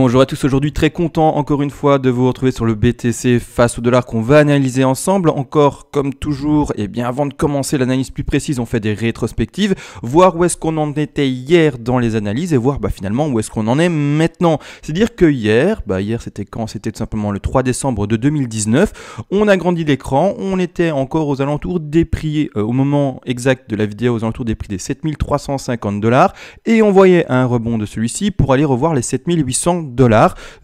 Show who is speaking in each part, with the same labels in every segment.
Speaker 1: Bonjour à tous, aujourd'hui très content encore une fois de vous retrouver sur le BTC face au dollar qu'on va analyser ensemble. Encore comme toujours, et bien avant de commencer l'analyse plus précise, on fait des rétrospectives, voir où est-ce qu'on en était hier dans les analyses et voir finalement où est-ce qu'on en est maintenant. C'est-à-dire que hier c'était quand? C'était tout simplement le 3 décembre de 2019, on a grandi l'écran, on était encore aux alentours des prix, au moment exact de la vidéo, aux alentours des prix des 7350 $, et on voyait un rebond de celui-ci pour aller revoir les 7800 $.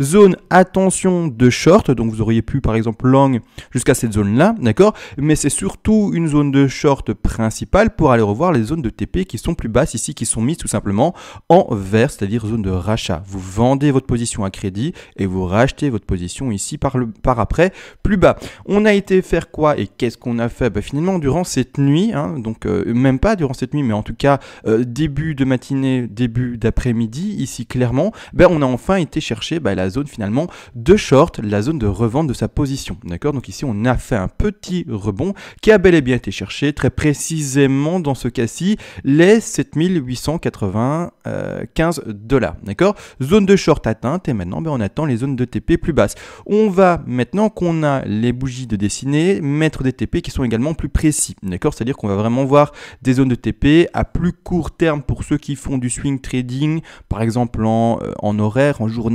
Speaker 1: Zone attention de short, donc vous auriez pu par exemple long jusqu'à cette zone là, d'accord, mais c'est surtout une zone de short principale pour aller revoir les zones de TP qui sont plus basses ici, qui sont mises tout simplement en vert, c'est-à-dire zone de rachat. Vous vendez votre position à crédit et vous rachetez votre position ici par après plus bas. On a été faire quoi et qu'est-ce qu'on a fait? Finalement durant cette nuit, donc même pas durant cette nuit, mais en tout cas début de matinée, début d'après-midi, ici clairement, on a enfin été chercher la zone finalement de short, la zone de revente de sa position, d'accord. Donc ici on a fait un petit rebond qui a bel et bien été cherché très précisément dans ce cas-ci les 7895 $, d'accord. Zone de short atteinte et maintenant on attend les zones de TP plus basses. On va maintenant qu'on a les bougies de dessinée mettre des TP qui sont également plus précis, d'accord, c'est-à-dire qu'on va vraiment voir des zones de TP à plus court terme pour ceux qui font du swing trading, par exemple en horaire, en journalier,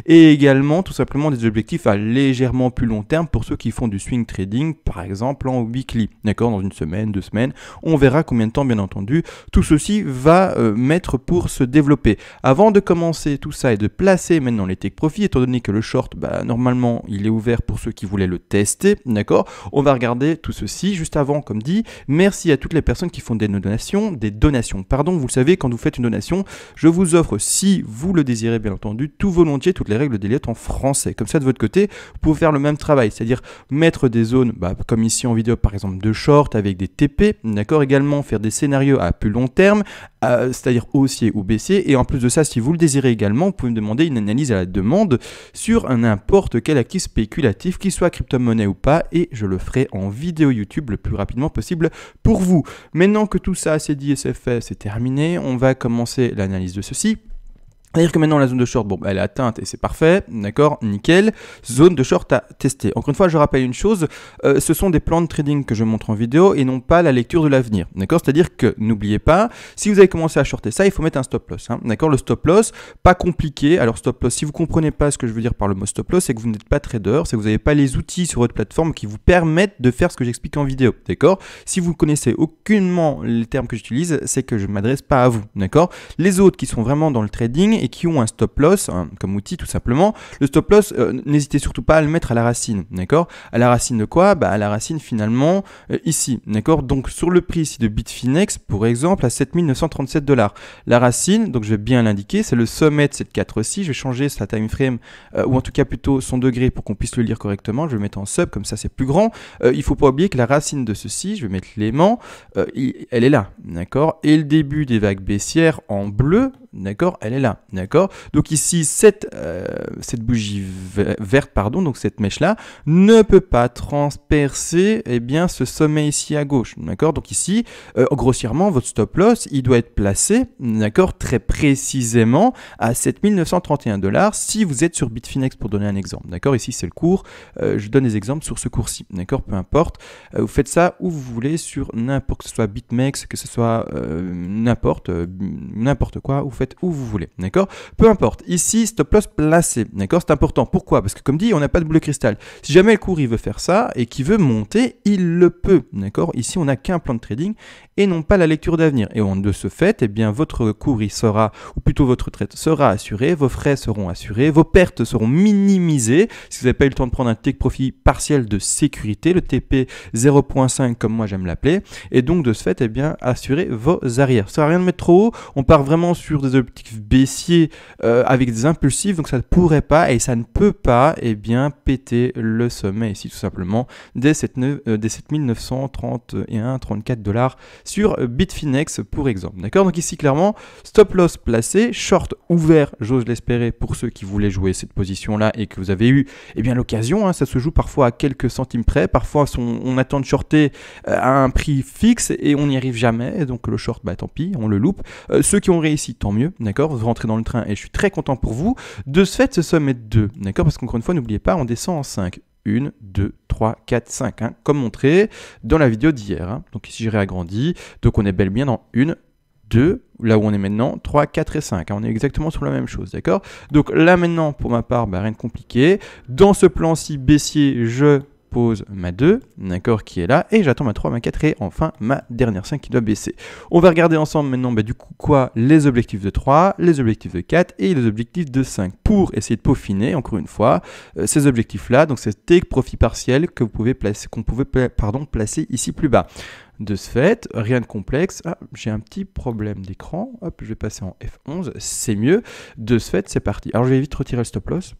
Speaker 1: et également tout simplement des objectifs à légèrement plus long terme pour ceux qui font du swing trading, par exemple en weekly, d'accord, dans une semaine, 2 semaines, on verra combien de temps bien entendu tout ceci va mettre pour se développer. Avant de commencer tout ça et de placer maintenant les take profit, étant donné que le short, normalement il est ouvert pour ceux qui voulaient le tester, d'accord, on va regarder tout ceci. Juste avant, comme dit, merci à toutes les personnes qui font des donations, vous le savez, quand vous faites une donation, je vous offre, si vous le désirez bien entendu, tout volontiers, toutes les règles d'Elliott en français. Comme ça, de votre côté, vous pouvez faire le même travail, c'est-à-dire mettre des zones, comme ici en vidéo par exemple, de short avec des TP, d'accord, également faire des scénarios à plus long terme, c'est-à-dire haussier ou baissier, et en plus de ça, si vous le désirez également, vous pouvez me demander une analyse à la demande sur n'importe quel actif spéculatif, qu'il soit crypto-monnaie ou pas, et je le ferai en vidéo YouTube le plus rapidement possible pour vous. Maintenant que tout ça c'est dit et c'est fait, c'est terminé, on va commencer l'analyse de ceci. C'est-à-dire que maintenant la zone de short, elle est atteinte et c'est parfait, d'accord, nickel. Zone de short à tester. Encore une fois, je rappelle une chose, ce sont des plans de trading que je montre en vidéo et non pas la lecture de l'avenir, d'accord. C'est-à-dire que, n'oubliez pas, si vous avez commencé à shorter ça, il faut mettre un stop loss, d'accord. Le stop loss, pas compliqué. Alors stop loss, si vous ne comprenez pas ce que je veux dire par le mot stop loss, c'est que vous n'êtes pas trader, c'est que vous n'avez pas les outils sur votre plateforme qui vous permettent de faire ce que j'explique en vidéo, d'accord. Si vous ne connaissez aucunement les termes que j'utilise, c'est que je ne m'adresse pas à vous, d'accord. Les autres qui sont vraiment dans le trading et qui ont un stop loss comme outil tout simplement, le stop loss, n'hésitez surtout pas à le mettre à la racine, d'accord. À la racine de quoi? À la racine finalement ici, d'accord. Donc sur le prix ici de Bitfinex pour exemple à 7937 $. La racine, donc je vais bien l'indiquer, c'est le sommet de cette 4-ci, je vais changer sa time frame ou en tout cas plutôt son degré pour qu'on puisse le lire correctement, je vais mettre en sub comme ça c'est plus grand. Il ne faut pas oublier que la racine de ceci, je vais mettre l'aimant, elle est là, d'accord, et le début des vagues baissières en bleu, d'accord, elle est là, d'accord. Donc ici cette bougie verte, donc cette mèche là ne peut pas transpercer ce sommet ici à gauche, d'accord. Donc ici grossièrement votre stop loss il doit être placé, d'accord, très précisément à 7931 $, si vous êtes sur Bitfinex pour donner un exemple, d'accord. Ici c'est le cours, je donne des exemples sur ce cours-ci, d'accord, peu importe, vous faites ça où vous voulez sur n'importe, que ce soit BitMEX, que ce soit n'importe quoi, vous faites où vous voulez, d'accord, peu importe. Ici stop loss placé, d'accord, c'est important. Pourquoi? Parce que comme dit, on n'a pas de boule de cristal. Si jamais le cours il veut faire ça et qu'il veut monter, il le peut, d'accord. Ici on n'a qu'un plan de trading et non pas la lecture d'avenir, et de ce fait votre cours il sera, ou plutôt votre trade sera assuré, vos frais seront assurés, vos pertes seront minimisées si vous n'avez pas eu le temps de prendre un take profit partiel de sécurité, le TP 0.5 comme moi j'aime l'appeler, et donc de ce fait assurer vos arrières. Ça sert à rien de mettre trop haut, on part vraiment sur des objectifs baissiers avec des impulsifs, donc ça ne pourrait pas et ça ne peut pas péter le sommet ici tout simplement des 7931-34 $ sur Bitfinex pour exemple, d'accord. Donc ici clairement stop loss placé, short ouvert, j'ose l'espérer pour ceux qui voulaient jouer cette position là et que vous avez eu l'occasion, ça se joue parfois à quelques centimes près, parfois on attend de shorter à un prix fixe et on n'y arrive jamais, et donc le short tant pis, on le loupe. Ceux qui ont réussi tant mieux. mieux, d'accord? Vous rentrez dans le train et je suis très content pour vous. De ce fait, ce sommet 2, d'accord? Parce qu'encore une fois, n'oubliez pas, on descend en 5. 1, 2, 3, 4, 5, hein, comme montré dans la vidéo d'hier. Hein. Donc ici, j'ai réagrandi. Donc on est bel et bien dans 1, 2, là où on est maintenant, 3, 4 et 5. Hein. On est exactement sur la même chose, d'accord? Donc là maintenant, pour ma part, rien de compliqué. Dans ce plan-ci baissier, je pose ma 2, d'accord, qui est là, et j'attends ma 3, ma 4 et enfin ma dernière 5 qui doit baisser. On va regarder ensemble maintenant, du coup, quoi? Les objectifs de 3, les objectifs de 4 et les objectifs de 5 pour essayer de peaufiner, encore une fois, ces objectifs-là. Donc, c'est take profit partiel que vous pouvez placer, placer ici plus bas. De ce fait, rien de complexe. Ah, j'ai un petit problème d'écran. Hop, je vais passer en F11, c'est mieux. De ce fait, c'est parti. Alors, je vais vite retirer le stop loss.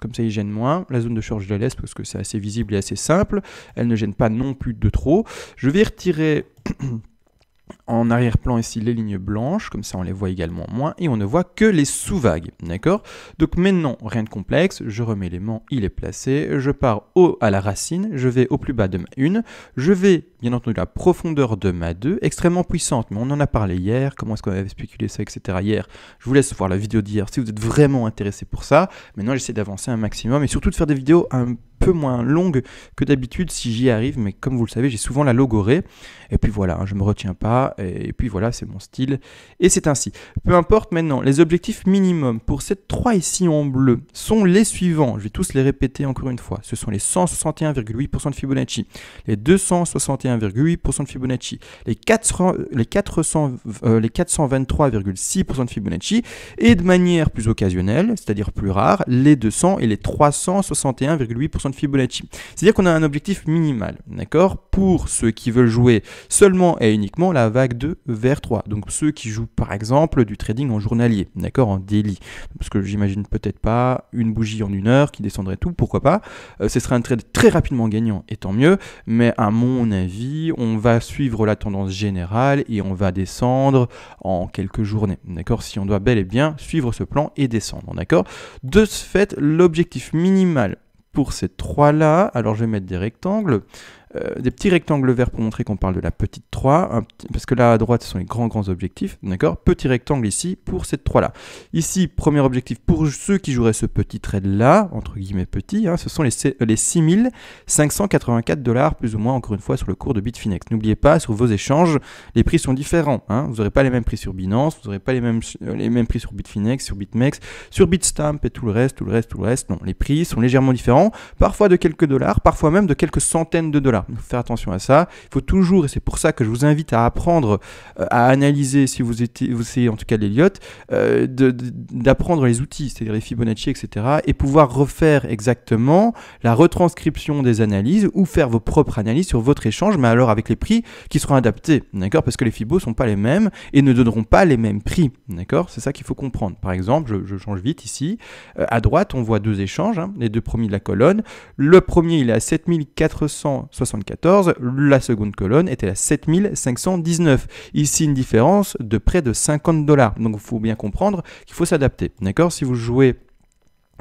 Speaker 1: Comme ça, il gêne moins. La zone de short, je la laisse parce que c'est assez visible et assez simple. Elle ne gêne pas non plus de trop. Je vais retirer en arrière-plan ici les lignes blanches, comme ça on les voit également moins, et on ne voit que les sous-vagues, d'accord? Donc maintenant, rien de complexe, je remets l'aimant, il est placé, je pars à la racine, je vais au plus bas de ma 1, je vais bien entendu la profondeur de ma 2, extrêmement puissante, mais on en a parlé hier, comment est-ce qu'on avait spéculé ça, etc. hier. Je vous laisse voir la vidéo d'hier si vous êtes vraiment intéressé pour ça. Maintenant, j'essaie d'avancer un maximum et surtout de faire des vidéos un peu moins longue que d'habitude si j'y arrive, mais comme vous le savez, j'ai souvent la logorée, et puis voilà, je me retiens pas, et puis voilà, c'est mon style, et c'est ainsi. Peu importe maintenant, les objectifs minimum pour cette 3 ici en bleu sont les suivants, je vais tous les répéter encore une fois, ce sont les 161,8% de Fibonacci, les 261,8% de Fibonacci, les 423,6% de Fibonacci, et de manière plus occasionnelle, c'est-à-dire plus rare, les 200 et les 361,8% de Fibonacci. C'est-à-dire qu'on a un objectif minimal, d'accord? Pour ceux qui veulent jouer seulement et uniquement la vague 2 vers 3. Donc ceux qui jouent par exemple du trading en journalier, d'accord? En daily. Parce que j'imagine peut-être pas une bougie en 1 heure qui descendrait tout, pourquoi pas? Ce serait un trade très rapidement gagnant et tant mieux, mais à mon avis, on va suivre la tendance générale et on va descendre en quelques journées, d'accord? Si on doit bel et bien suivre ce plan et descendre, d'accord? De ce fait, l'objectif minimal pour ces 3-là, alors je vais mettre des rectangles, des petits rectangles verts pour montrer qu'on parle de la petite 3, parce que là à droite ce sont les grands objectifs, d'accord? Petit rectangle ici pour cette 3-là. Ici, premier objectif pour ceux qui joueraient ce petit trade-là, entre guillemets petit, hein, ce sont les 6584 $ plus ou moins, encore une fois, sur le cours de Bitfinex. N'oubliez pas, sur vos échanges, les prix sont différents. Hein. Vous n'aurez pas les mêmes prix sur Binance, vous n'aurez pas les mêmes prix sur Bitfinex, sur BitMEX, sur Bitstamp et tout le reste. Non, les prix sont légèrement différents, parfois de quelques dollars, parfois même de quelques centaines de dollars. Il faut faire attention à ça. Il faut toujours, et c'est pour ça que je vous invite à apprendre à analyser, si vous essayez en tout cas l'Elliott, d'apprendre les outils, c'est-à-dire les Fibonacci, etc. et pouvoir refaire exactement la retranscription des analyses ou faire vos propres analyses sur votre échange, mais alors avec les prix qui seront adaptés, d'accord? Parce que les Fibos ne sont pas les mêmes et ne donneront pas les mêmes prix, d'accord? C'est ça qu'il faut comprendre. Par exemple, je change vite ici. À droite, on voit deux échanges, hein, les deux premiers de la colonne. Le premier, il est à 7474, la seconde colonne était à 7519. Ici, une différence de près de 50 $. Donc, il faut bien comprendre qu'il faut s'adapter, d'accord? Si vous jouez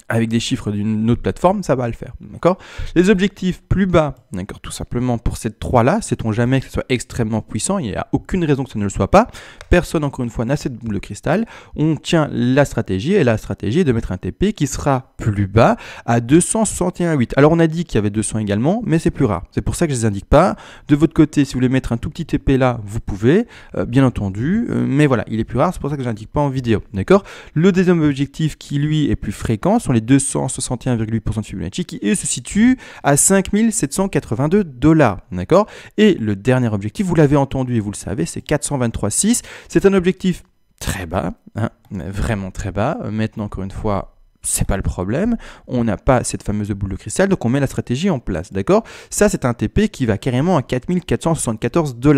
Speaker 1: avec des chiffres d'une autre plateforme, ça va le faire, d'accord? Les objectifs plus bas, d'accord, tout simplement pour cette 3-là, sait-on jamais que ce soit extrêmement puissant, il n'y a aucune raison que ça ne le soit pas, personne encore une fois n'a cette boule de cristal, on tient la stratégie, et la stratégie est de mettre un TP qui sera plus bas à 261,8. Alors on a dit qu'il y avait 200 également, mais c'est plus rare, c'est pour ça que je ne les indique pas. De votre côté, si vous voulez mettre un tout petit TP là, vous pouvez, bien entendu, mais voilà, il est plus rare, c'est pour ça que je n'indique pas en vidéo, d'accord? Le deuxième objectif qui lui est plus fréquent sont les 261,8% de Fibonacci qui eux se situe à 5782 $, d'accord? Et le dernier objectif, vous l'avez entendu et vous le savez, c'est 423,6. C'est un objectif très bas, hein, vraiment très bas. Maintenant, encore une fois, c'est pas le problème, on n'a pas cette fameuse boule de cristal, donc on met la stratégie en place, d'accord? Ça, c'est un TP qui va carrément à 4474 $.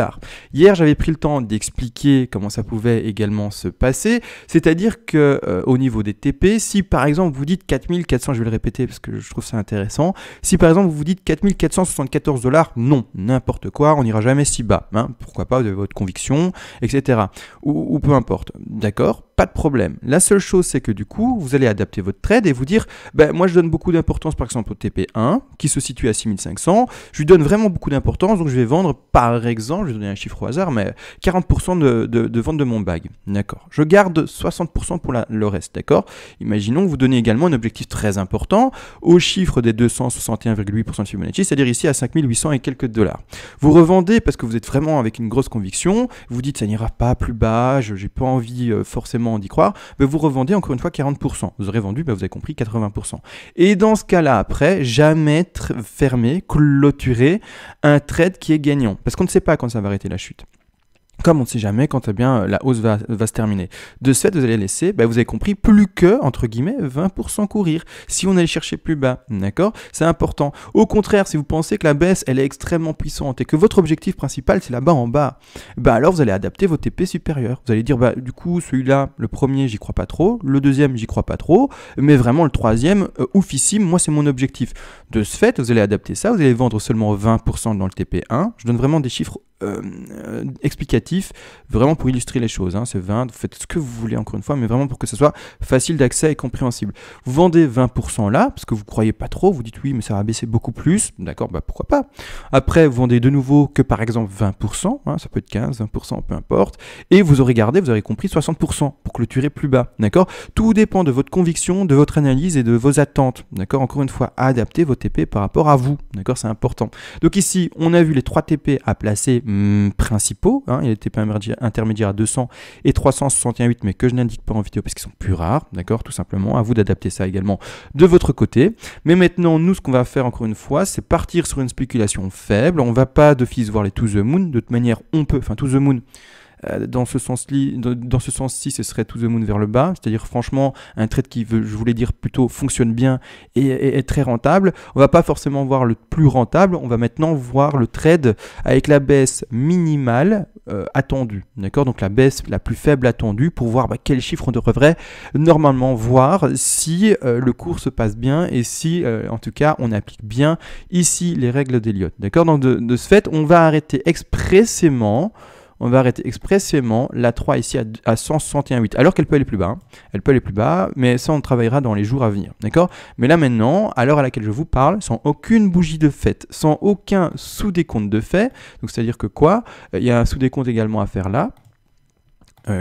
Speaker 1: Hier, j'avais pris le temps d'expliquer comment ça pouvait également se passer, c'est-à-dire que au niveau des TP, si par exemple vous dites 4400, je vais le répéter parce que je trouve ça intéressant, si par exemple vous dites 4474 $, non, n'importe quoi, on n'ira jamais si bas, hein, pourquoi pas, vous avez votre conviction, etc. Ou peu importe, d'accord? pas de problème. La seule chose, c'est que du coup, vous allez adapter votre trade et vous dire, moi je donne beaucoup d'importance par exemple au TP1, qui se situe à 6500, je lui donne vraiment beaucoup d'importance, donc je vais vendre par exemple, je vais donner un chiffre au hasard, mais 40% de vente de mon bag, d'accord. Je garde 60% pour le reste, d'accord. Imaginons que vous donnez également un objectif très important au chiffre des 261,8% de Fibonacci, c'est-à-dire ici à 5800 et quelques dollars. Vous revendez parce que vous êtes vraiment avec une grosse conviction, vous dites ça n'ira pas plus bas, je n'ai pas envie forcément d'y croire, mais vous revendez encore une fois 40%. Vous aurez vendu, vous avez compris, 80%. Et dans ce cas-là, après, jamais fermer, clôturer un trade qui est gagnant. Parce qu'on ne sait pas quand ça va arrêter la chute. Comme on ne sait jamais quand la hausse va se terminer. De ce fait, vous allez laisser, vous avez compris, plus que, entre guillemets, 20% courir. Si on allait chercher plus bas, d'accord? C'est important. Au contraire, si vous pensez que la baisse, elle est extrêmement puissante et que votre objectif principal, c'est là-bas en bas, alors vous allez adapter vos TP supérieurs. Vous allez dire, du coup, celui-là, le premier, j'y crois pas trop. Le deuxième, j'y crois pas trop. Mais vraiment, le troisième, oufissime, moi, c'est mon objectif. De ce fait, vous allez adapter ça. Vous allez vendre seulement 20% dans le TP1. Je donne vraiment des chiffres explicatif, vraiment pour illustrer les choses, c'est 20, vous faites ce que vous voulez encore une fois, mais vraiment pour que ce soit facile d'accès et compréhensible. Vous vendez 20% là, parce que vous ne croyez pas trop, vous dites oui, mais ça va baisser beaucoup plus, d'accord, pourquoi pas. Après, vous vendez de nouveau que par exemple 20%, ça peut être 15, 20%, peu importe, et vous aurez gardé, vous aurez compris, 60% pour clôturer plus bas, d'accord. Tout dépend de votre conviction, de votre analyse et de vos attentes, d'accord. Encore une fois, adaptez vos TP par rapport à vous, d'accord, c'est important. Donc ici, on a vu les 3 TP à placer principaux, il y a des TP intermédiaires à 200 et 361,8, mais que je n'indique pas en vidéo parce qu'ils sont plus rares, d'accord, tout simplement, à vous d'adapter ça également de votre côté. Mais maintenant, nous, ce qu'on va faire encore une fois, c'est partir sur une spéculation faible, on ne va pas d'office voir les to the moon, de toute manière, on peut, to the moon, dans ce sens-ci, ce serait to the moon vers le bas, c'est-à-dire franchement un trade qui, je voulais dire plutôt, fonctionne bien et est très rentable. On va pas forcément voir le plus rentable, on va maintenant voir le trade avec la baisse minimale attendue, d'accord, donc la baisse la plus faible attendue pour voir quel chiffre on devrait normalement voir si le cours se passe bien et si en tout cas on applique bien ici les règles d'Elliott, d'accord. Donc de ce fait, on va arrêter expressément la 3 ici à 161,8, alors qu'elle peut aller plus bas. Elle peut aller plus bas, mais ça on travaillera dans les jours à venir, d'accord. Mais là maintenant, à l'heure à laquelle je vous parle, sans aucune bougie de fait, sans aucun sous-décompte de fait, donc c'est-à-dire que quoi, il y a un sous-décompte également à faire là,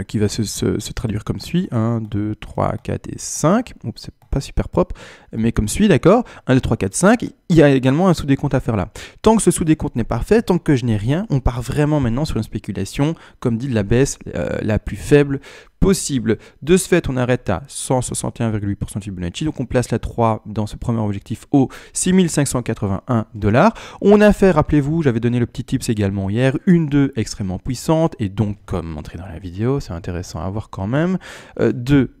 Speaker 1: qui va se traduire comme suit, 1, 2, 3, 4 et 5, c'est pas super propre, mais comme suit, d'accord, 1, 2, 3, 4, 5, il y a également un sous-décompte à faire là. Tant que ce sous-décompte n'est pas fait, tant que je n'ai rien, on part vraiment maintenant sur une spéculation, comme dit, de la baisse la plus faible possible. De ce fait, on arrête à 161,8% de Fibonacci, donc on place la 3 dans ce premier objectif au 6581 $. On a fait, rappelez-vous, j'avais donné le petit tips également hier, une 2 extrêmement puissante, et donc, comme montré dans la vidéo, c'est intéressant à voir quand même, 2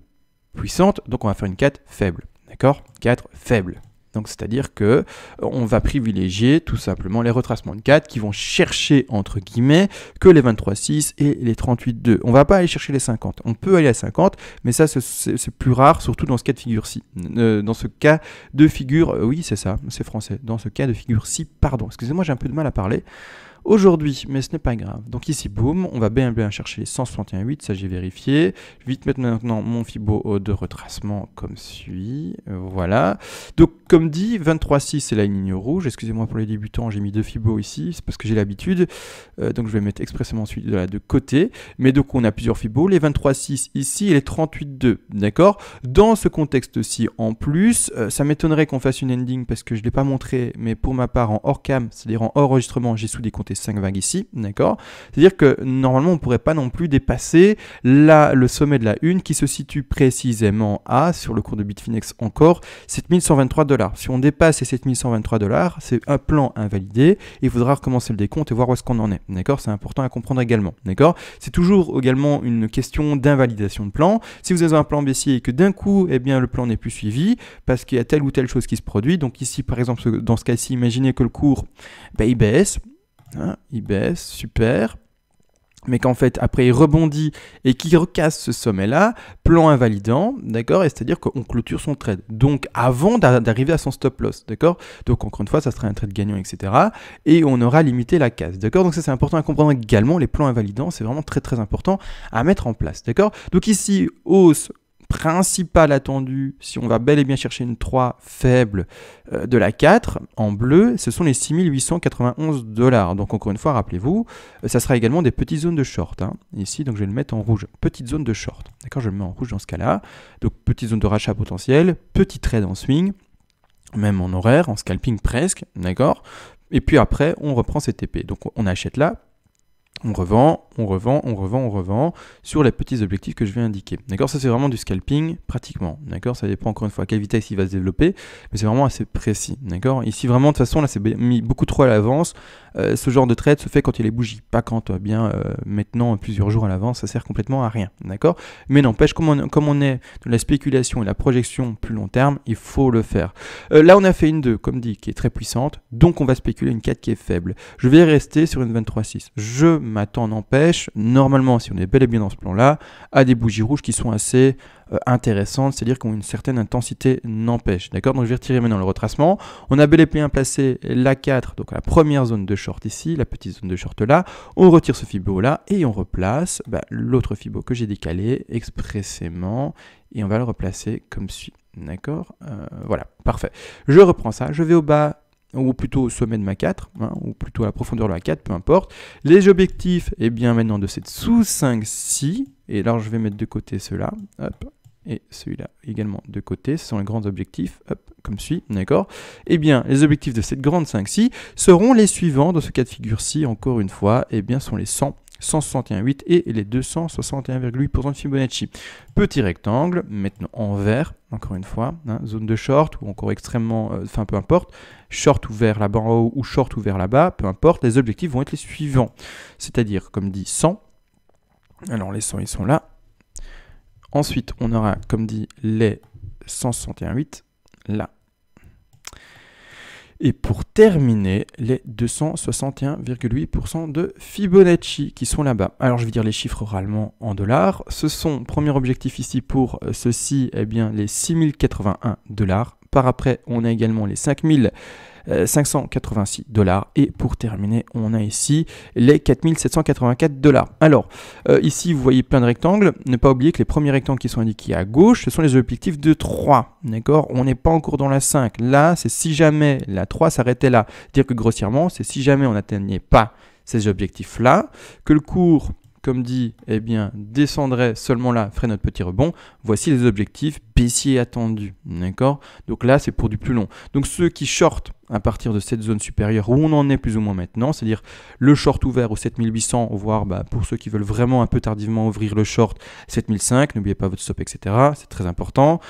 Speaker 1: puissante, donc on va faire une 4 faible, d'accord, 4 faible. Donc c'est-à-dire que on va privilégier tout simplement les retracements de 4 qui vont chercher entre guillemets que les 23,6 et les 38,2. On va pas aller chercher les 50. On peut aller à 50, mais ça c'est plus rare, surtout dans ce cas de figure-ci. Dans ce cas de figure, oui c'est ça, c'est français. Dans ce cas de figure-ci, pardon. Excusez-moi, j'ai un peu de mal à parler aujourd'hui, mais ce n'est pas grave. Donc ici, boum, on va bien chercher les 161,8, ça j'ai vérifié. Je vais vite mettre maintenant mon Fibo de retracement comme suit, voilà. Donc comme dit, 23,6 c'est la ligne rouge, excusez-moi pour les débutants, j'ai mis 2 Fibo ici, c'est parce que j'ai l'habitude, donc je vais mettre expressément celui de côté, mais donc on a plusieurs Fibo, les 23,6 ici et les 38,2, d'accord. Dans ce contexte-ci, en plus, ça m'étonnerait qu'on fasse une ending parce que je ne l'ai pas montré, mais pour ma part en hors cam, c'est-à-dire en hors enregistrement, j'ai sous-décompté 5 vagues ici, d'accord. C'est-à-dire que normalement on ne pourrait pas non plus dépasser le sommet de la une qui se situe précisément à, sur le cours de Bitfinex encore, 7123 $. Si on dépasse ces 7123 $, c'est un plan invalidé, il faudra recommencer le décompte et voir où est-ce qu'on en est, d'accord. C'est important à comprendre également, d'accord. C'est toujours également une question d'invalidation de plan. Si vous avez un plan baissier et que d'un coup, eh bien, le plan n'est plus suivi parce qu'il y a telle ou telle chose qui se produit, donc ici par exemple dans ce cas-ci, imaginez que le cours il baisse, il baisse, super. mais qu'en fait, après, il rebondit et qu'il recasse ce sommet-là, plan invalidant, d'accord, et c'est-à-dire qu'on clôture son trade. Donc, avant d'arriver à son stop loss, d'accord. Donc, encore une fois, ça sera un trade gagnant, etc. Et on aura limité la casse, d'accord. Donc, ça, c'est important à comprendre également. Les plans invalidants, c'est vraiment très, très important à mettre en place, d'accord. Donc, ici, hausse principale attendue, si on va bel et bien chercher une 3 faible de la 4, en bleu, ce sont les 6891 $. Donc encore une fois, rappelez-vous, ça sera également des petites zones de short. Hein. Ici, donc je vais le mettre en rouge, petite zone de short. D'accord, je le mets en rouge dans ce cas-là. Donc petite zone de rachat potentiel, petit trade en swing, même en horaire, en scalping presque, d'accord. Et puis après, on reprend ses TP. Donc on achète là. On revend, on revend, on revend, on revend sur les petits objectifs que je vais indiquer. D'accord, ça c'est vraiment du scalping pratiquement. D'accord, ça dépend encore une fois à quelle vitesse il va se développer, mais c'est vraiment assez précis. D'accord, ici vraiment de toute façon là c'est mis beaucoup trop à l'avance. Ce genre de trade se fait quand il y a les bougies, pas quand maintenant plusieurs jours à l'avance, ça sert complètement à rien. D'accord, mais n'empêche, comme on est dans la spéculation et la projection plus long terme, il faut le faire. Là on a fait une 2, comme dit, qui est très puissante, donc on va spéculer une 4 qui est faible. Je vais rester sur une 23,6. Je m'attends, n'empêche, normalement, si on est bel et bien dans ce plan-là, à des bougies rouges qui sont assez intéressantes, c'est-à-dire qu'on a une certaine intensité, n'empêche. D'accord, donc je vais retirer maintenant le retracement. On a bel et bien placé la 4, donc la première zone de short ici, la petite zone de short là. On retire ce Fibo-là et on replace l'autre Fibo que j'ai décalé expressément et on va le replacer comme suit. D'accord, voilà, parfait. Je reprends ça, je vais au bas, ou plutôt au sommet de ma 4, hein, ou plutôt à la profondeur de la 4, peu importe. Les objectifs, eh bien maintenant de cette sous 5-6, et alors je vais mettre de côté ceux-là, hop, et celui-là également de côté, ce sont les grands objectifs, hop, comme suit, d'accord. Eh bien, les objectifs de cette grande 5-6 seront les suivants, dans ce cas de figure-ci, encore une fois, eh bien sont les 100, 161,8 et les 261,8% de Fibonacci. Petit rectangle, maintenant en vert, encore une fois, hein, zone de short ou encore extrêmement, enfin peu importe, short ouvert là-bas en haut ou short ouvert là-bas, peu importe, les objectifs vont être les suivants. C'est-à-dire, comme dit, 100, alors les 100 ils sont là. Ensuite, on aura, comme dit, les 161,8 là. Et pour terminer, les 261,8% de Fibonacci qui sont là-bas. Alors je vais dire les chiffres oralement en dollars. Ce sont, premier objectif ici pour ceci, eh bien les 6081 $. Par après, on a également les 5586 $. Et pour terminer, on a ici les 4784 $. Alors, ici, vous voyez plein de rectangles. Ne pas oublier que les premiers rectangles qui sont indiqués à gauche, ce sont les objectifs de 3. D'accord, on n'est pas encore dans la 5. Là, c'est si jamais la 3 s'arrêtait là. Dire que grossièrement, c'est si jamais on n'atteignait pas ces objectifs-là, que le cours, comme dit, eh bien, descendrait seulement là, ferait notre petit rebond. Voici les objectifs baissiers attendus. D'accord, donc là, c'est pour du plus long. Donc ceux qui shortent à partir de cette zone supérieure où on en est plus ou moins maintenant, c'est-à-dire le short ouvert au 7800, voire pour ceux qui veulent vraiment un peu tardivement ouvrir le short, 7005, n'oubliez pas votre stop, etc. C'est très important.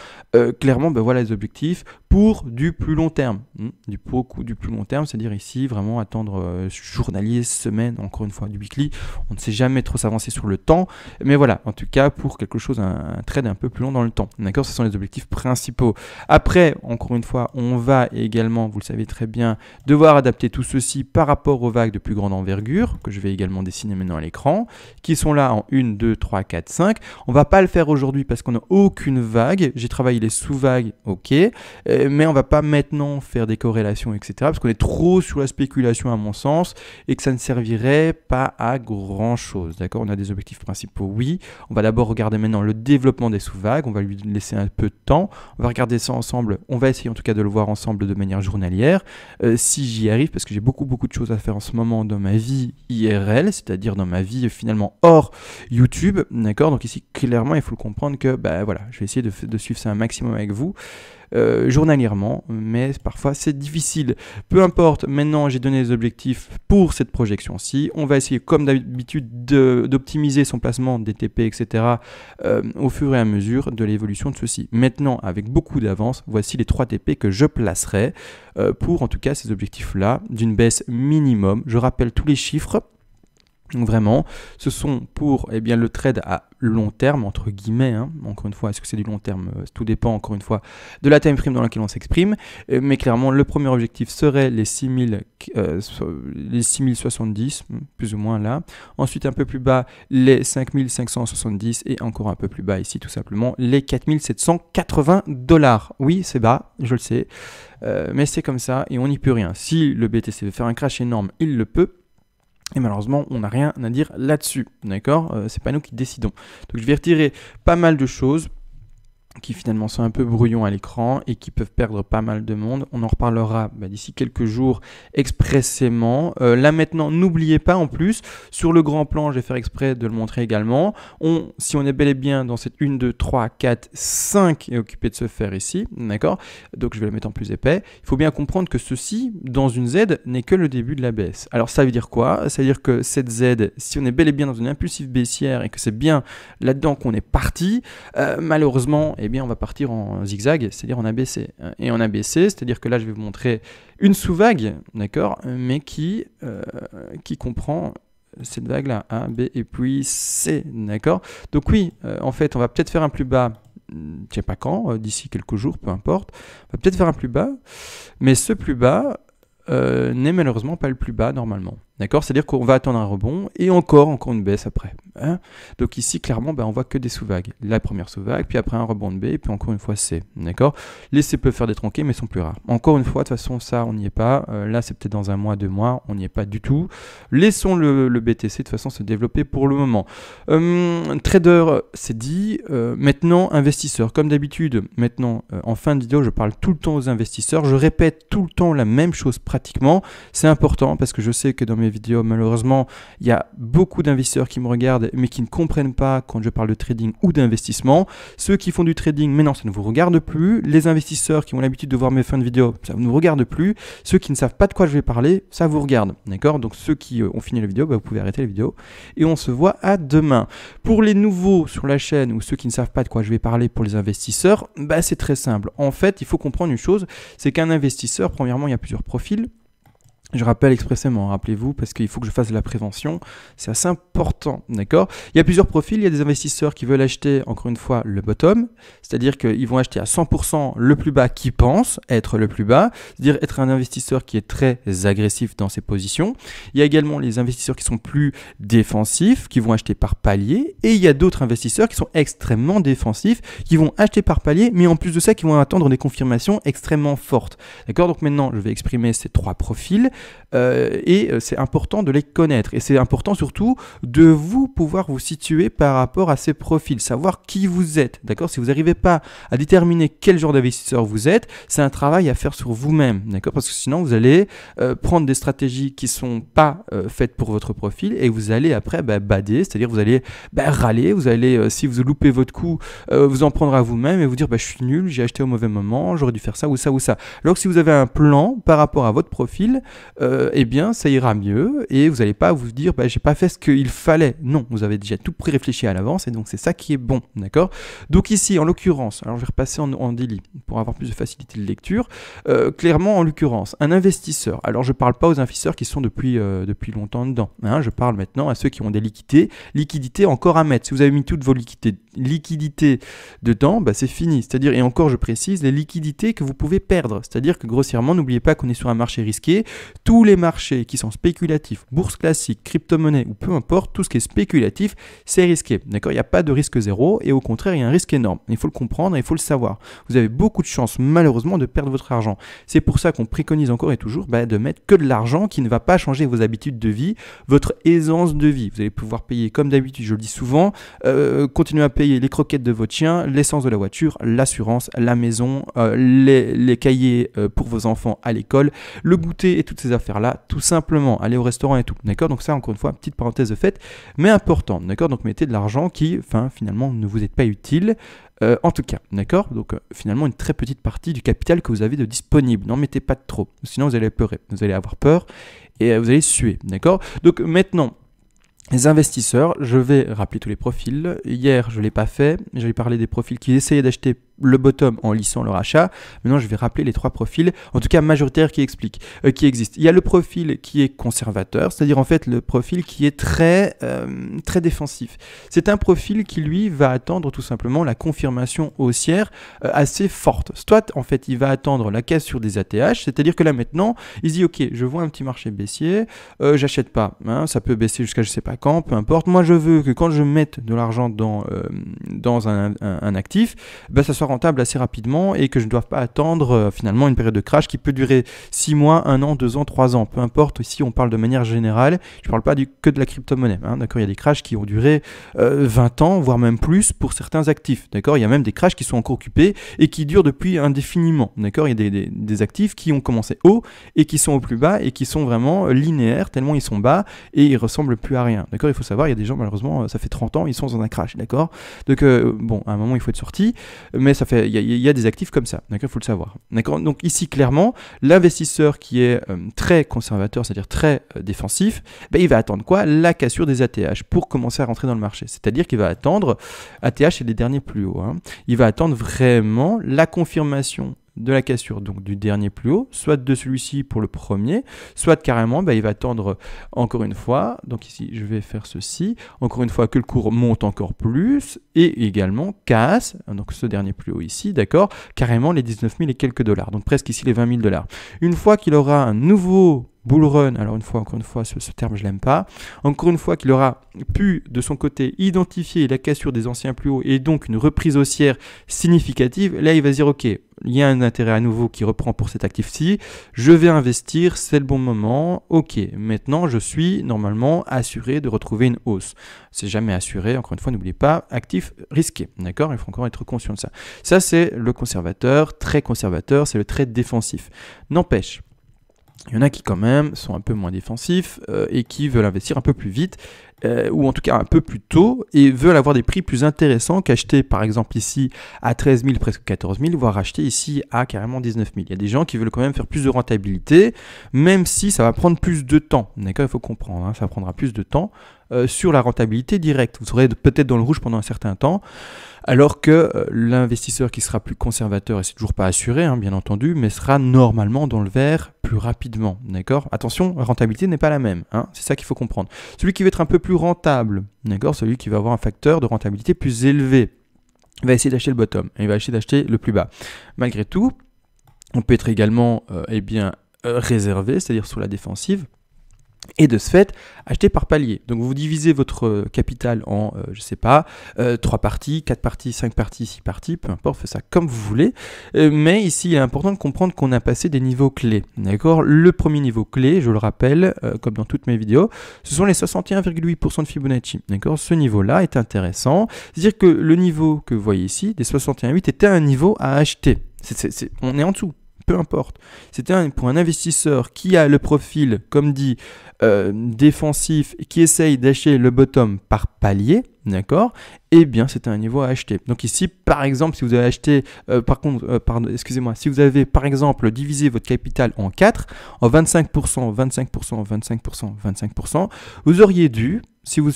Speaker 1: Clairement, voilà les objectifs pour du plus long terme. Du plus long terme, c'est-à-dire ici, vraiment attendre journalier, semaine, encore une fois, du weekly. On ne sait jamais trop s'avancer sur le temps, mais voilà, en tout cas, pour quelque chose, un trade un peu plus long dans le temps. D'accord, ce sont les objectifs principaux. Après, encore une fois, on va également, vous le savez très bien, devoir adapter tout ceci par rapport aux vagues de plus grande envergure, que je vais également dessiner maintenant à l'écran, qui sont là en 1, 2, 3, 4, 5. On va pas le faire aujourd'hui parce qu'on n'a aucune vague. J'ai travaillé les sous-vagues, ok, mais on va pas maintenant faire des corrélations, etc. parce qu'on est trop sur la spéculation à mon sens et que ça ne servirait pas à grand chose. D'accord, on a des objectifs principaux, oui. On va d'abord regarder maintenant le développement des sous-vagues. On va lui laisser un peu de temps. On va regarder ça ensemble. On va essayer en tout cas de le voir ensemble de manière journalière. Si j'y arrive, parce que j'ai beaucoup de choses à faire en ce moment dans ma vie IRL, c'est-à-dire dans ma vie finalement hors YouTube, d'accord. Donc ici clairement il faut le comprendre que voilà, je vais essayer de suivre ça un maximum avec vous. Journalièrement, mais parfois c'est difficile. Peu importe, maintenant j'ai donné les objectifs pour cette projection-ci. On va essayer comme d'habitude d'optimiser son placement des TP, etc. Au fur et à mesure de l'évolution de ceci. Maintenant, avec beaucoup d'avance, voici les 3 TP que je placerai pour en tout cas ces objectifs-là d'une baisse minimum. Je rappelle tous les chiffres. Donc vraiment, ce sont pour le trade à long terme, entre guillemets, hein. Encore une fois, est-ce que c'est du long terme? Tout dépend, encore une fois, de la time frame dans laquelle on s'exprime. Mais clairement, le premier objectif serait les 6070, plus ou moins là. Ensuite, un peu plus bas, les 5570 et encore un peu plus bas ici, tout simplement, les 4780 $. Oui, c'est bas, je le sais, mais c'est comme ça et on n'y peut rien. Si le BTC veut faire un crash énorme, il le peut. Et malheureusement, on n'a rien à dire là-dessus, d'accord? C'est pas nous qui décidons. Donc je vais retirer pas mal de choses qui finalement sont un peu brouillons à l'écran et qui peuvent perdre pas mal de monde. On en reparlera d'ici quelques jours expressément. Là maintenant, n'oubliez pas en plus, sur le grand plan, je vais faire exprès de le montrer également, si on est bel et bien dans cette 1, 2, 3, 4, 5 est occupé de se faire ici, d'accord? Donc je vais le mettre en plus épais. Il faut bien comprendre que ceci, dans une Z, n'est que le début de la baisse. Alors ça veut dire quoi? Ça veut dire que cette Z, si on est bel et bien dans une impulsive baissière et que c'est bien là-dedans qu'on est parti, malheureusement, on va partir en zigzag, c'est-à-dire en ABC. Et en ABC, c'est-à-dire que là, je vais vous montrer une sous-vague, d'accord, mais qui comprend cette vague-là, A, B et puis C, d'accord. Donc oui, en fait, on va peut-être faire un plus bas, je ne sais pas quand, d'ici quelques jours, peu importe. On va peut-être faire un plus bas, mais ce plus bas n'est malheureusement pas le plus bas normalement. D'accord? C'est-à-dire qu'on va attendre un rebond et encore une baisse après. Hein? Donc ici, clairement, on voit que des sous-vagues. La première sous-vague, puis après un rebond de B, et puis encore une fois C. D'accord? Les C peuvent faire des tronqués, mais sont plus rares. Encore une fois, de toute façon, ça, on n'y est pas. Là, c'est peut-être dans un mois, 2 mois, on n'y est pas du tout. Laissons le BTC, de toute façon, se développer pour le moment. Trader, c'est dit. Maintenant, investisseurs. Comme d'habitude, maintenant, en fin de vidéo, je parle tout le temps aux investisseurs. Je répète tout le temps la même chose pratiquement. C'est important parce que je sais que dans mes vidéos, malheureusement, il y a beaucoup d'investisseurs qui me regardent mais qui ne comprennent pas quand je parle de trading ou d'investissement. Ceux qui font du trading, maintenant ça ne vous regarde plus. Les investisseurs qui ont l'habitude de voir mes fins de vidéo, ça ne vous regarde plus. Ceux qui ne savent pas de quoi je vais parler, ça vous regarde. D'accord? Donc ceux qui ont fini la vidéo, vous pouvez arrêter la vidéo et on se voit à demain. Pour les nouveaux sur la chaîne ou ceux qui ne savent pas de quoi je vais parler pour les investisseurs, c'est très simple. En fait, il faut comprendre une chose, c'est qu'un investisseur, premièrement, il y a plusieurs profils. Je rappelle expressément, rappelez-vous, parce qu'il faut que je fasse de la prévention, c'est assez important, d'accord? Il y a plusieurs profils, il y a des investisseurs qui veulent acheter, encore une fois, le bottom, c'est-à-dire qu'ils vont acheter à 100% le plus bas qu'ils pensent être le plus bas, c'est-à-dire être un investisseur qui est très agressif dans ses positions. Il y a également les investisseurs qui sont plus défensifs, qui vont acheter par palier, et il y a d'autres investisseurs qui sont extrêmement défensifs, qui vont acheter par palier, mais en plus de ça, qui vont attendre des confirmations extrêmement fortes, d'accord? Donc maintenant, je vais exprimer ces trois profils. Et c'est important de les connaître et c'est important surtout de vous pouvoir vous situer par rapport à ces profils, savoir qui vous êtes, d'accord? Si vous n'arrivez pas à déterminer quel genre d'investisseur vous êtes, c'est un travail à faire sur vous-même, d'accord? Parce que sinon vous allez prendre des stratégies qui sont pas faites pour votre profil et vous allez après bader, c'est-à-dire vous allez râler, vous allez, si vous loupez votre coup, vous en prendre à vous-même et vous dire je suis nul, j'ai acheté au mauvais moment, j'aurais dû faire ça ou ça ou ça. Alors que si vous avez un plan par rapport à votre profil, ça ira mieux et vous n'allez pas vous dire j'ai pas fait ce qu'il fallait. Non, vous avez déjà tout pré-réfléchi à l'avance et donc c'est ça qui est bon, d'accord? Donc ici, en l'occurrence, alors je vais repasser en daily pour avoir plus de facilité de lecture. Clairement, en l'occurrence, un investisseur. Alors je parle pas aux investisseurs qui sont depuis longtemps dedans. Hein, je parle maintenant à ceux qui ont des liquidités encore à mettre. Si vous avez mis toutes vos liquidités dedans, c'est fini. C'est-à-dire, et encore je précise, les liquidités que vous pouvez perdre. C'est-à-dire que grossièrement, n'oubliez pas qu'on est sur un marché risqué. Tous les marchés qui sont spéculatifs, bourse classique, crypto-monnaie ou peu importe, tout ce qui est spéculatif, c'est risqué. D'accord? Il n'y a pas de risque zéro et au contraire, il y a un risque énorme. Il faut le comprendre et il faut le savoir. Vous avez beaucoup de chances, malheureusement, de perdre votre argent. C'est pour ça qu'on préconise encore et toujours de mettre que de l'argent qui ne va pas changer vos habitudes de vie, votre aisance de vie. Vous allez pouvoir payer comme d'habitude, je le dis souvent, continuer à payer les croquettes de votre chien, l'essence de la voiture, l'assurance, la maison, les cahiers pour vos enfants à l'école, le goûter et toutes ces affaires-là, tout simplement, aller au restaurant et tout, d'accord? Donc ça, encore une fois, petite parenthèse de fait, mais important, d'accord? Donc mettez de l'argent qui, finalement, ne vous est pas utile, en tout cas, d'accord? Donc finalement, une très petite partie du capital que vous avez de disponible, n'en mettez pas de trop, sinon vous allez pleurer, vous allez avoir peur et vous allez suer, d'accord? Donc maintenant, les investisseurs, je vais rappeler tous les profils. Hier, je ne l'ai pas fait. J'avais parlé des profils qui essayaient d'acheter le bottom en lissant le rachat. Maintenant, je vais rappeler les trois profils, en tout cas majoritaires qui existent. Il y a le profil qui est conservateur, c'est-à-dire en fait le profil qui est très défensif. C'est un profil qui, lui, va attendre tout simplement la confirmation haussière assez forte. Soit, en fait, il va attendre la cassure des ATH, c'est-à-dire que là, maintenant, il dit, ok, je vois un petit marché baissier, j'achète pas, hein, ça peut baisser jusqu'à je sais pas quand, peu importe. Moi, je veux que quand je mette de l'argent dans un actif, ben, ça soit rentable assez rapidement et que je ne doive pas attendre finalement une période de crash qui peut durer 6 mois, 1 an, 2 ans, 3 ans. Peu importe, ici on parle de manière générale, je ne parle pas que de la crypto-monnaie. Hein, d'accord, il y a des crashs qui ont duré 20 ans, voire même plus pour certains actifs. D'accord, il y a même des crashs qui sont encore occupés et qui durent depuis indéfiniment. D'accord, il y a des actifs qui ont commencé haut et qui sont au plus bas et qui sont vraiment linéaires tellement ils sont bas et ils ressemblent plus à rien. D'accord, il faut savoir, il y a des gens malheureusement, ça fait 30 ans, ils sont dans un crash. D'accord, donc bon, à un moment il faut être sorti, mais il y a des actifs comme ça, d'accord, il faut le savoir. D'accord, donc ici clairement, l'investisseur qui est très conservateur, c'est-à-dire très défensif, ben, il va attendre quoi? La cassure des ATH pour commencer à rentrer dans le marché. C'est-à-dire qu'il va attendre, ATH c'est les derniers plus hauts, hein. Il va attendre vraiment la confirmation de la cassure, donc du dernier plus haut, soit de celui-ci pour le premier, soit carrément, il va attendre encore une fois, donc ici je vais faire ceci, encore une fois que le cours monte encore plus, et également casse, donc ce dernier plus haut ici, d'accord, carrément les 19 000 et quelques dollars, donc presque ici les 20 000 dollars. Une fois qu'il aura un nouveau bull run, alors encore une fois, ce terme je l'aime pas, encore une fois qu'il aura pu de son côté identifier la cassure des anciens plus hauts et donc une reprise haussière significative, là il va se dire ok, il y a un intérêt à nouveau qui reprend pour cet actif-ci, je vais investir, c'est le bon moment, ok, maintenant je suis normalement assuré de retrouver une hausse. C'est jamais assuré, encore une fois, n'oubliez pas, actif risqué, d'accord, il faut encore être conscient de ça. Ça c'est le conservateur, très conservateur, c'est le très défensif. N'empêche, il y en a qui quand même sont un peu moins défensifs et qui veulent investir un peu plus vite ou en tout cas un peu plus tôt et veulent avoir des prix plus intéressants qu'acheter par exemple ici à 13 000, presque 14 000, voire acheter ici à carrément 19 000. Il y a des gens qui veulent quand même faire plus de rentabilité, même si ça va prendre plus de temps. D'accord, il faut comprendre, hein, ça prendra plus de temps sur la rentabilité directe. Vous serez peut-être dans le rouge pendant un certain temps, alors que l'investisseur qui sera plus conservateur, et c'est toujours pas assuré, hein, bien entendu, mais sera normalement dans le vert plus rapidement. D'accord ? Attention, la rentabilité n'est pas la même. Hein, c'est ça qu'il faut comprendre. Celui qui va être un peu plus rentable, d'accord, celui qui va avoir un facteur de rentabilité plus élevé, va essayer d'acheter le bottom, et il va essayer d'acheter le plus bas. Malgré tout, on peut être également réservé, c'est-à-dire sur la défensive, et de ce fait, acheter par palier. Donc vous divisez votre capital en, 3 parties, 4 parties, 5 parties, 6 parties, peu importe, faites ça comme vous voulez. Mais ici, il est important de comprendre qu'on a passé des niveaux clés. D'accord ? Le premier niveau clé, je le rappelle, comme dans toutes mes vidéos, ce sont les 61,8% de Fibonacci. D'accord ? Ce niveau-là est intéressant. C'est-à-dire que le niveau que vous voyez ici, des 61,8, était un niveau à acheter. On est en dessous. Peu importe. C'était pour un investisseur qui a le profil, comme dit, défensif, et qui essaye d'acheter le bottom par palier, d'accord, eh bien c'est un niveau à acheter. Donc ici, par exemple, si vous avez acheté, si vous avez par exemple divisé votre capital en 4, en 25%, 25%, 25%, 25%, vous auriez dû, si vous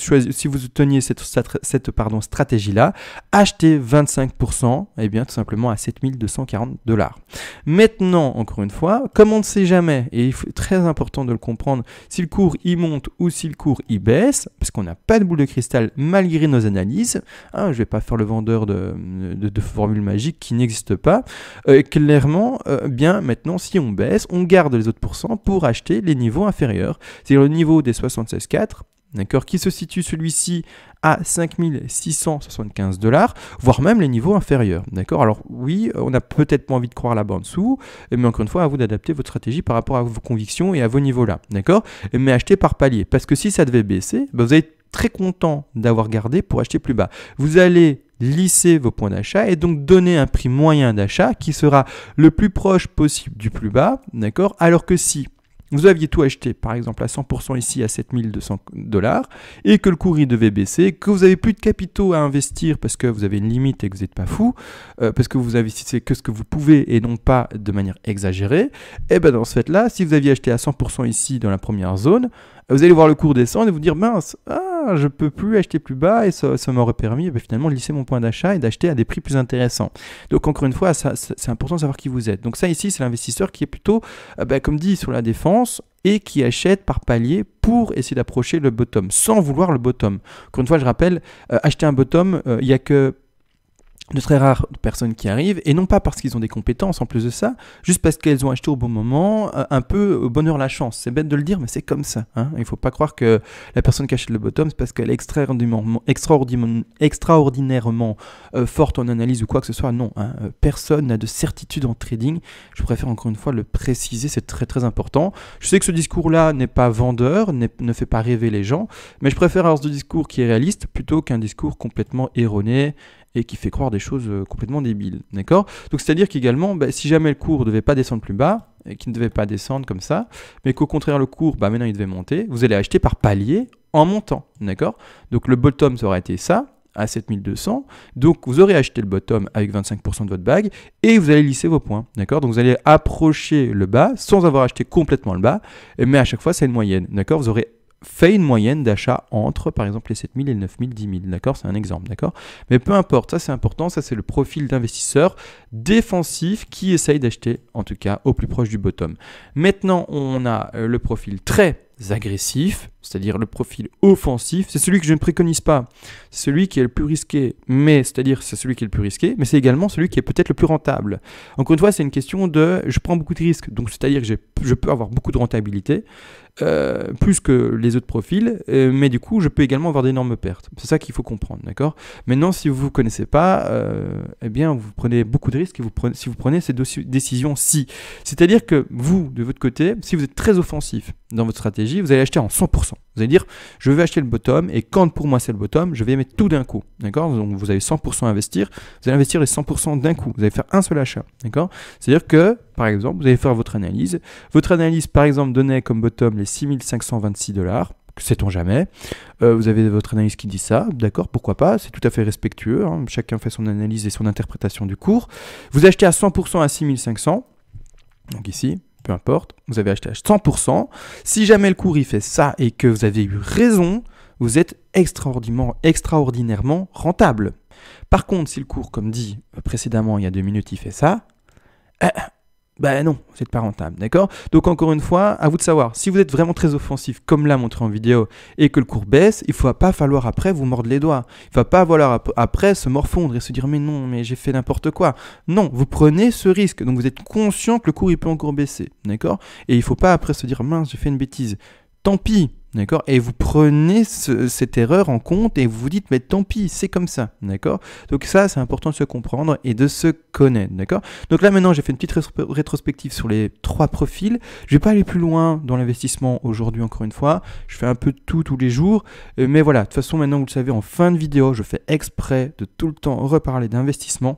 Speaker 1: teniez cette stratégie-là, acheter 25%, eh bien tout simplement à 7240 $. Maintenant, encore une fois, comme on ne sait jamais, et il est très important de le comprendre, si le cours il monte ou si le cours il baisse, parce qu'on n'a pas de boule de cristal malgré nos analyses, hein, je ne vais pas faire le vendeur de formules magiques qui n'existent pas, clairement, bien maintenant si on baisse, on garde les autres pourcents pour acheter les niveaux inférieurs, c'est-à-dire le niveau des 76,4, d'accord, qui se situe celui-ci à 5675 $, voire même les niveaux inférieurs. D'accord. Alors oui, on n'a peut-être pas envie de croire là-bas en dessous, mais encore une fois, à vous d'adapter votre stratégie par rapport à vos convictions et à vos niveaux-là. D'accord. Mais achetez par palier, parce que si ça devait baisser, vous allez être très content d'avoir gardé pour acheter plus bas. Vous allez lisser vos points d'achat et donc donner un prix moyen d'achat qui sera le plus proche possible du plus bas. D'accord. Alors que si vous aviez tout acheté, par exemple, à 100% ici à 7200 $, et que le cours il devait baisser, que vous n'avez plus de capitaux à investir parce que vous avez une limite et que vous n'êtes pas fou, parce que vous investissez que ce que vous pouvez et non pas de manière exagérée, et bien dans ce fait-là, si vous aviez acheté à 100% ici dans la première zone, vous allez voir le cours descendre et vous dire mince, je peux plus acheter plus bas et ça m'aurait permis finalement de lisser mon point d'achat et d'acheter à des prix plus intéressants. Donc encore une fois, c'est important de savoir qui vous êtes. Donc ça ici, c'est l'investisseur qui est plutôt, comme dit, sur la défense et qui achète par palier pour essayer d'approcher le bottom, sans vouloir le bottom. Encore une fois, je rappelle, acheter un bottom, il n'y a que de très rares personnes qui arrivent, et non pas parce qu'ils ont des compétences en plus de ça, juste parce qu'elles ont acheté au bon moment, un peu au bonheur la chance. C'est bête de le dire, mais c'est comme ça. Hein. Il ne faut pas croire que la personne qui achète le bottom, c'est parce qu'elle est extraordinairement forte en analyse ou quoi que ce soit. Non, hein. Personne n'a de certitude en trading. Je préfère encore une fois le préciser, c'est très très important. Je sais que ce discours-là n'est pas vendeur, ne fait pas rêver les gens, mais je préfère avoir ce discours qui est réaliste plutôt qu'un discours complètement erroné et qui fait croire des choses complètement débiles, d'accord? Donc c'est-à-dire qu'également, si jamais le cours ne devait pas descendre plus bas, et qu'il ne devait pas descendre comme ça, mais qu'au contraire le cours, maintenant il devait monter, vous allez acheter par palier en montant, d'accord? Donc le bottom, ça aurait été ça, à 7200, donc vous aurez acheté le bottom avec 25% de votre bague, et vous allez lisser vos points, d'accord? Donc vous allez approcher le bas, sans avoir acheté complètement le bas, mais à chaque fois c'est une moyenne, d'accord? Vous aurez fait une moyenne d'achat entre, par exemple, les 7000 et les 9000, 10 000, d'accord? C'est un exemple, d'accord? Mais peu importe, ça c'est important, ça c'est le profil d'investisseur défensif qui essaye d'acheter, en tout cas, au plus proche du bottom. Maintenant, on a le profil très agressif, c'est-à-dire le profil offensif, c'est celui que je ne préconise pas, c'est celui qui est le plus risqué, mais c'est-à-dire c'est celui qui est le plus risqué, mais c'est également celui qui est peut-être le plus rentable. Encore une fois, c'est une question de je prends beaucoup de risques, donc c'est-à-dire que je peux avoir beaucoup de rentabilité, plus que les autres profils, mais du coup je peux également avoir d'énormes pertes. C'est ça qu'il faut comprendre, d'accord? Maintenant, si vous ne connaissez pas, eh bien vous prenez beaucoup de risques et si vous prenez ces décisions-ci. C'est-à-dire que vous, de votre côté, si vous êtes très offensif dans votre stratégie, vous allez acheter en 100%. Vous allez dire, je vais acheter le bottom et quand pour moi c'est le bottom, je vais mettre tout d'un coup, d'accord? Donc vous avez 100% à investir, vous allez investir les 100% d'un coup, vous allez faire un seul achat, d'accord? C'est-à-dire que, par exemple, vous allez faire votre analyse. Votre analyse, par exemple, donnait comme bottom les 6526 $, sait-on jamais. Vous avez votre analyse qui dit ça, d'accord, pourquoi pas, c'est tout à fait respectueux, hein, chacun fait son analyse et son interprétation du cours. Vous achetez à 100% à 6500, donc ici, peu importe, vous avez acheté à 100%. Si jamais le cours il fait ça et que vous avez eu raison, vous êtes extraordinairement rentable. Par contre, si le cours, comme dit précédemment il y a 2 minutes, il fait ça, non, vous n'êtes pas rentable, d'accord? Donc encore une fois, à vous de savoir, si vous êtes vraiment très offensif, comme là montré en vidéo, et que le cours baisse, il ne va pas falloir après vous mordre les doigts. Il ne va pas falloir après se morfondre et se dire mais non, mais j'ai fait n'importe quoi. Non, vous prenez ce risque, donc vous êtes conscient que le cours il peut encore baisser, d'accord? Et il ne faut pas après se dire mince, j'ai fait une bêtise. Tant pis, d'accord? Et vous prenez cette erreur en compte et vous vous dites mais tant pis, c'est comme ça, d'accord? Donc ça, c'est important de se comprendre et de se connaître, d'accord? Donc là maintenant, j'ai fait une petite rétrospective sur les 3 profils. Je vais pas aller plus loin dans l'investissement aujourd'hui, encore une fois. Je fais un peu de tout tous les jours, mais voilà. De toute façon, maintenant vous le savez, en fin de vidéo, je fais exprès de tout le temps reparler d'investissement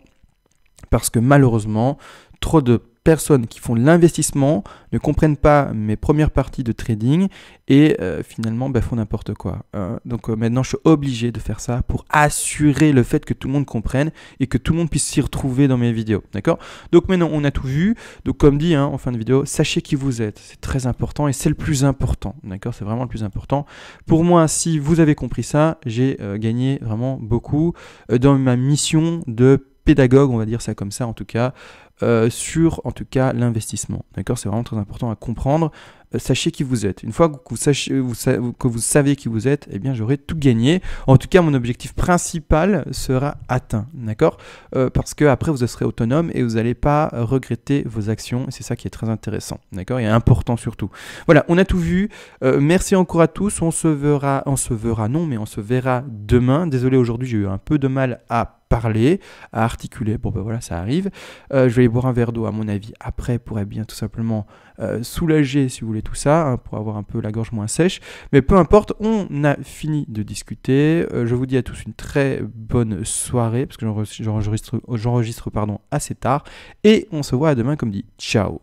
Speaker 1: parce que malheureusement, trop de personnes qui font l'investissement ne comprennent pas mes premières parties de trading et finalement font n'importe quoi. Donc maintenant je suis obligé de faire ça pour assurer le fait que tout le monde comprenne et que tout le monde puisse s'y retrouver dans mes vidéos. D'accord? Donc maintenant on a tout vu. Donc comme dit en fin de vidéo, sachez qui vous êtes. C'est très important et c'est le plus important. D'accord? C'est vraiment le plus important. Pour moi, si vous avez compris ça, j'ai gagné vraiment beaucoup dans ma mission de pédagogue, on va dire ça comme ça en tout cas, sur en tout cas l'investissement. D'accord, c'est vraiment très important à comprendre. Sachez qui vous êtes. Une fois que vous savez qui vous êtes, eh bien j'aurai tout gagné. En tout cas, mon objectif principal sera atteint. D'accord, parce que après vous serez autonome et vous n'allez pas regretter vos actions. Et c'est ça qui est très intéressant. D'accord, et important surtout. Voilà, on a tout vu. Merci encore à tous. On se verra demain. Désolé, aujourd'hui j'ai eu un peu de mal à parler, à articuler. Bon voilà, ça arrive. Je vais aller boire un verre d'eau à mon avis après pour bien tout simplement soulager, si vous voulez, tout ça, pour avoir un peu la gorge moins sèche. Mais peu importe, on a fini de discuter. Je vous dis à tous une très bonne soirée parce que j'enregistre assez tard et on se voit à demain comme dit. Ciao.